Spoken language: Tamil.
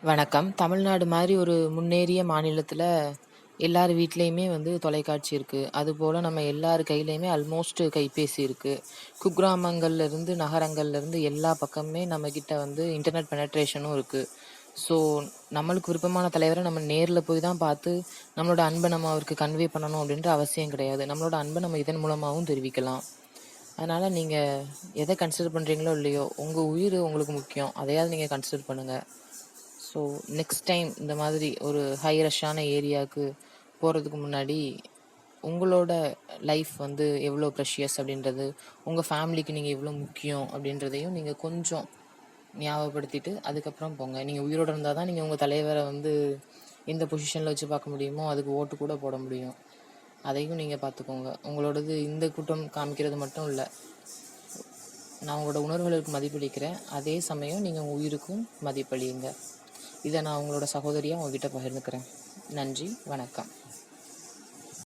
வணக்கம். தமிழ்நாடு மாரி ஒரு முன்னேறிய மாநிலத்தில, எல்லார் வீட்லயுமே வந்து தொலைக்காட்சி இருக்கு. அதுபோல நம்ம எல்லார் கையிலயுமே ஆல்மோஸ்ட் கைபேசி இருக்கு. குக்கிராமங்கள்ல இருந்து, நகரங்கள்ல இருந்து எல்லா பக்கமுமே நம்மகிட்ட வந்து இன்டர்நெட் பெனட்ரேஷனும் இருக்கு. ஸோ, நம்மளுக்கு விருப்பமான தலைவர நம்ம நேர்ல போய் தான் பார்த்து, நம்மளோட அன்ப நம்ம அவருக்கு கன்வே பண்ணணும் அப்படின்ற அவசியம் கிடையாது. நம்மளோட அன்ப நம்ம இதன் மூலமாவும் தெரிவிக்கலாம். அதனால நீங்க எத கன்சிடர் பண்றீங்களோ இல்லையோ, உங்க உயிரு உங்களுக்கு முக்கியம். அதையாவது நீங்க கன்சிடர் பண்ணுங்க. ஸோ நெக்ஸ்ட் டைம் இந்த மாதிரி ஒரு ஹை ரஷ்ஷான ஏரியாவுக்கு போகிறதுக்கு முன்னாடி உங்களோட லைஃப் வந்து எவ்வளோ ப்ரெஷியஸ் அப்படின்றது, உங்கள் ஃபேமிலிக்கு நீங்கள் எவ்வளோ முக்கியம் அப்படின்றதையும் நீங்கள் கொஞ்சம் ஞாபகப்படுத்திட்டு அதுக்கப்புறம் போங்க. நீங்கள் உயிரோடு இருந்தால் தான் நீங்கள் உங்கள் தலைவரை வந்து எந்த பொசிஷனில் வச்சு பார்க்க முடியுமோ அதுக்கு ஓட்டு கூட போட முடியும். அதையும் நீங்கள் பார்த்துக்கோங்க. உங்களோடது இந்த கூட்டம் காமிக்கிறது மட்டும் இல்லை, நான் உங்களோட உணர்வுகளுக்கு மதிப்பளிக்கிறேன். அதே சமயம் நீங்கள் உங்கள் உயிருக்கும் மதிப்பளியுங்க. இதை நான் உங்களோட சகோதரியாக உங்ககிட்ட பகிர்ந்துக்கிறேன். நன்றி, வணக்கம்.